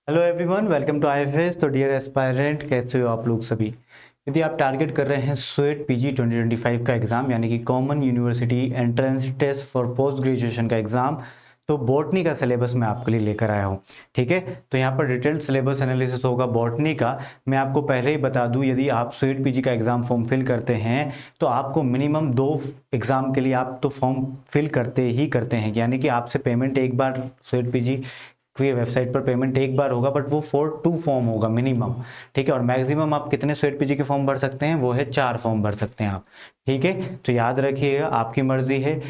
Hello everyone, welcome to IFS. तो dear aspirant, कैसे हो आप लोग सभी। यदि आप टारगेट कर रहे हैं स्वेट पीजी 2025 का एग्ज़ाम यानी कि common university entrance test for post graduation का एग्ज़ाम, तो बॉटनी का सिलेबस मैं आपके लिए लेकर आया हूँ। ठीक है, तो यहाँ पर डिटेल्ड सिलेबस एनालिसिस होगा बॉटनी का। मैं आपको पहले ही बता दूँ, यदि आप स्वेट पीजी का एग्ज़ाम फॉर्म फिल करते हैं तो आपको मिनिमम 2 एग्ज़ाम के लिए आप तो फॉर्म फिल करते ही करते हैं, यानी कि आपसे पेमेंट एक बार स्वेट पीजी की वेबसाइट पर पेमेंट एक बार होगा, बट वो 2 फॉर्म होगा मिनिमम। ठीक है, और मैक्सिमम आप कितने स्वेट पीजी के फॉर्म भर सकते हैं, वो है 4 फॉर्म भर सकते हैं आप। ठीक है, तो याद रखिएगा, आपकी मर्जी है।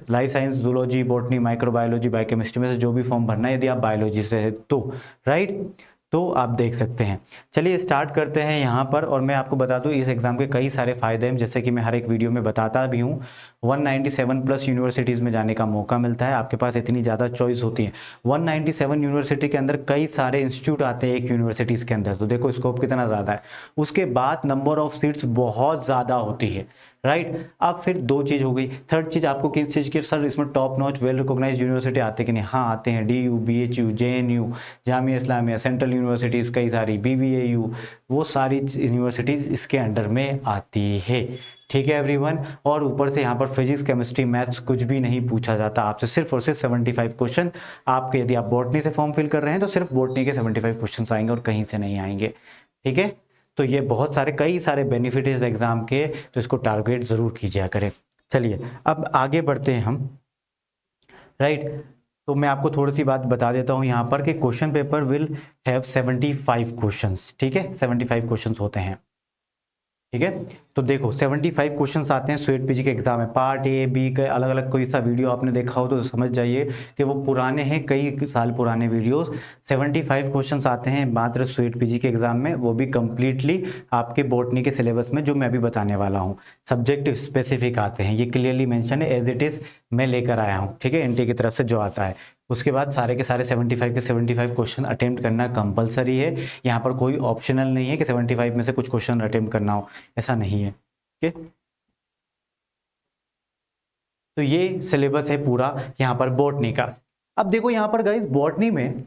Life science, zoology, botany, microbiology, biochemistry में से जो भी फॉर्म भरना है, यदि आप बायोलॉजी से है तो राइट, तो आप देख सकते हैं। चलिए स्टार्ट करते हैं यहाँ पर। और मैं आपको बता दूँ, इस एग्ज़ाम के कई सारे फ़ायदे हैं, जैसे कि मैं हर एक वीडियो में बताता भी हूँ। 197 प्लस यूनिवर्सिटीज़ में जाने का मौका मिलता है, आपके पास इतनी ज़्यादा चॉइस होती है। 197 यूनिवर्सिटी के अंदर कई सारे इंस्टीट्यूट आते हैं एक यूनिवर्सिटीज़ के अंदर, तो देखो स्कोप कितना ज़्यादा है। उसके बाद नंबर ऑफ सीट्स बहुत ज़्यादा होती है, राइट। अब फिर 2 चीज़ हो गई। थर्ड चीज़, आपको किस चीज़ की, सर इसमें top notch well recognise university आते कि नहीं? हाँ आते हैं। DU, BHU, JNU, Jamia Islamia, central universities कई सारी, BBAU, वो सारी यूनिवर्सिटीज़ इसके अंडर में आती है। ठीक है एवरीवन। और ऊपर से यहाँ पर फिजिक्स, केमिस्ट्री, मैथ्स कुछ भी नहीं पूछा जाता आपसे, सिर्फ और सिर्फ 75 क्वेश्चन आपके। यदि आप बॉटनी से फॉर्म फिल कर रहे हैं तो सिर्फ बॉटनी के 75 क्वेश्चन आएंगे और कहीं से नहीं आएंगे। ठीक है, तो ये बहुत सारे कई सारे बेनिफिट है इस एग्जाम के, तो इसको टारगेट जरूर कीजिए करें। चलिए अब आगे बढ़ते हैं हम, राइट। तो मैं आपको थोड़ी सी बात बता देता हूँ यहाँ पर कि question paper will have 75 questions. ठीक है, 75 क्वेश्चंस होते हैं। ठीक है, तो देखो 75 क्वेश्चंस आते हैं स्वेट पीजी के एग्जाम में। पार्ट ए बी के अलग अलग कोई सा वीडियो आपने देखा हो तो समझ जाइए कि वो पुराने हैं, कई साल पुराने वीडियोस। 75 क्वेश्चंस आते हैं मात्र स्वेट पीजी के एग्जाम में, वो भी कंप्लीटली आपके बॉटनी के सिलेबस में, जो मैं अभी बताने वाला हूँ। सब्जेक्ट स्पेसिफिक आते हैं, ये क्लियरली मेंशन है, एज इट इज मैं लेकर आया हूँ। ठीक है, एनटीए की तरफ से जो आता है। उसके बाद सारे के सारे 75 के 75 क्वेश्चन अटेम्प्ट करना कंपलसरी है। यहाँ पर कोई ऑप्शनल नहीं है कि 75 में से कुछ क्वेश्चन अटेम्प्ट करना हो, ऐसा नहीं है। ठीक है, तो ये सिलेबस है पूरा यहाँ पर बॉटनी का। अब देखो यहाँ पर गाइस, बॉटनी में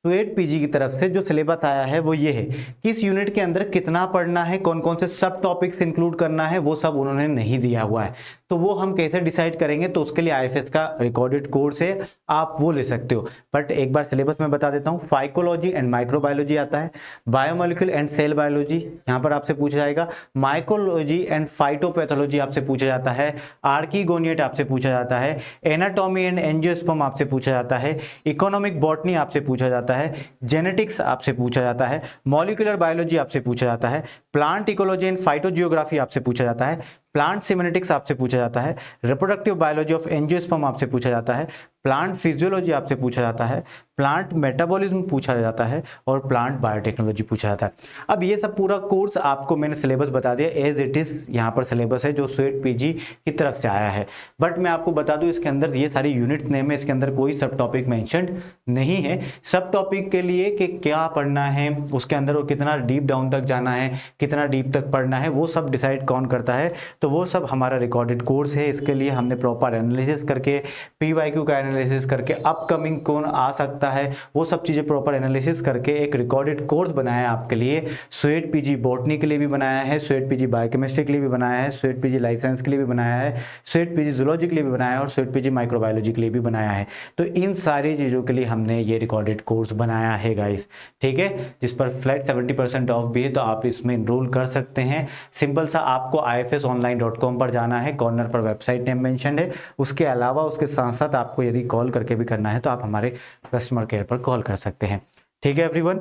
स्वेट पीजी की तरफ से जो सिलेबस आया है वो ये है, किस यूनिट के अंदर कितना पढ़ना है, कौन कौन से सब टॉपिक्स इंक्लूड करना है, वो सब उन्होंने नहीं दिया हुआ है। तो वो हम कैसे डिसाइड करेंगे, तो उसके लिए आईएफएस का रिकॉर्डेड कोर्स है, आप वो ले सकते हो। बट एक बार सिलेबस में बता देता हूँ। फाइकोलॉजी एंड माइक्रोबायोलॉजी आता है, बायोमोलिक्यूल एंड सेल बायोलॉजी यहाँ पर आपसे पूछा जाएगा, माइकोलॉजी एंड फाइटोपैथोलॉजी आपसे पूछा जाता है, आर्कीगोनिएट आपसे पूछा जाता है, एनाटॉमी एंड एंजियोस्पर्म आपसे पूछा जाता है, इकोनॉमिक बॉटनी आपसे पूछा जाता है, जेनेटिक्स आपसे पूछा जाता है, मॉलिक्यूलर बायोलॉजी आपसे पूछा जाता है, प्लांट इकोलॉजी एंड फाइटोजियोग्राफी आपसे पूछा जाता है, प्लांट सिमेनेटिक्स आपसे पूछा जाता है, रिप्रोडक्टिव बायोलॉजी ऑफ एंजियोस्पर्म आपसे पूछा जाता है, प्लांट फिजियोलॉजी आपसे पूछा जाता है, प्लांट मेटाबॉलिज्म पूछा जाता है, और प्लांट बायोटेक्नोलॉजी पूछा जाता है। अब ये सब पूरा कोर्स आपको मैंने सिलेबस बता दिया, एज इट इज यहाँ पर सिलेबस है जो स्वेट पीजी की तरफ से आया है। बट मैं आपको बता दूं, इसके अंदर ये सारी यूनिट नेम है, इसके अंदर कोई सब टॉपिक मेंशन नहीं है। सब टॉपिक के लिए कि क्या पढ़ना है उसके अंदर, और कितना डीप डाउन तक जाना है, कितना डीप तक पढ़ना है, वो सब डिसाइड कौन करता है, तो वो सब हमारा रिकॉर्डेड कोर्स है। इसके लिए हमने प्रॉपर एनालिसिस करके, PYQ का एनालिसिस करके, अपकमिंग कौन आ सकता है, वो सब चीज़ें प्रॉपर एनालिसिस करके एक रिकॉर्डेड कोर्स बनाया है आपके लिए। स्वेट पीजी बॉटनी के लिए भी बनाया है, स्वेट पीजी बायोकेमिस्ट्री के लिए भी बनाया है, स्वेट पीजी लाइफ साइंस के लिए भी बनाया है, स्वेट पीजी जूलॉजी के लिए भी बनाया है, और स्वेट पीजी माइक्रोबायोलॉजी के लिए भी बनाया है। तो इन सारी चीज़ों के लिए हमने ये रिकॉर्डेड कोर्स बनाया है गाइस। ठीक है, जिस पर फ्लैट 70% ऑफ भी है, तो आप इसमें इनरोल कर सकते हैं। सिंपल सा आपको ifsonline.com पर जाना है, कॉर्नर पर वेबसाइट नेम मेंशन है। उसके अलावा उसके साथ साथ आपको यदि कॉल करके भी करना है तो आप हमारे कस्टमर केयर पर कॉल कर सकते हैं। ठीक है एवरीवन,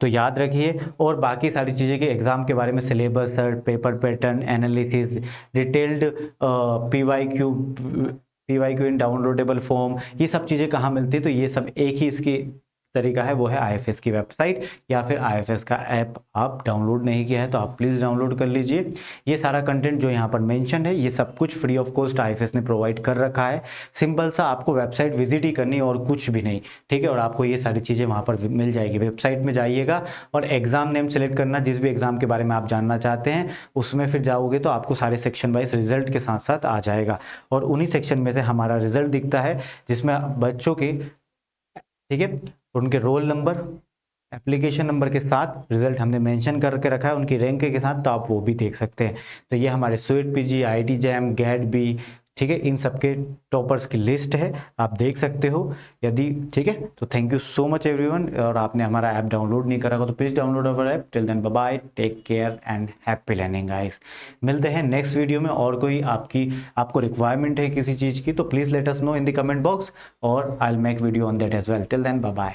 तो याद रखिए। और बाकी सारी चीज़ें के एग्जाम के बारे में, syllabus, paper pattern analysis, detailed PYQ in downloadable form, ये सब चीज़ें कहाँ मिलती है, तो ये सब एक ही इसकी तरीका है, वो है आईएफएस की वेबसाइट, या फिर आईएफएस का ऐप आप डाउनलोड नहीं किया है तो आप प्लीज़ डाउनलोड कर लीजिए। ये सारा कंटेंट जो यहाँ पर मेंशन है, ये सब कुछ फ्री ऑफ कॉस्ट आईएफएस ने प्रोवाइड कर रखा है। सिंपल सा आपको वेबसाइट विजिट ही करनी और कुछ भी नहीं। ठीक है, और आपको ये सारी चीज़ें वहाँ पर मिल जाएगी। वेबसाइट में जाइएगा और एग्जाम नेम सेलेक्ट करना, जिस भी एग्जाम के बारे में आप जानना चाहते हैं उसमें फिर जाओगे तो आपको सारे सेक्शन वाइज रिजल्ट के साथ साथ आ जाएगा, और उन्हीं सेक्शन में से हमारा रिजल्ट दिखता है जिसमें बच्चों के, ठीक है, उनके रोल नंबर, एप्लीकेशन नंबर के साथ रिजल्ट हमने मेंशन करके रखा है उनकी रैंक के साथ, तो आप वो भी देख सकते हैं। तो ये हमारे CUET PG, IIT JAM, GATE B, ठीक है, इन सबके टॉपर्स की लिस्ट है, आप देख सकते हो यदि, ठीक है। तो thank you so much everyone, और आपने हमारा ऐप डाउनलोड नहीं करा हो तो please download our app. Till then bye bye, take care and happy learning guys. मिलते हैं नेक्स्ट वीडियो में, और कोई आपको रिक्वायरमेंट है किसी चीज़ की तो please let us know in the comment box, और I will make video on that as well. Till then bye bye.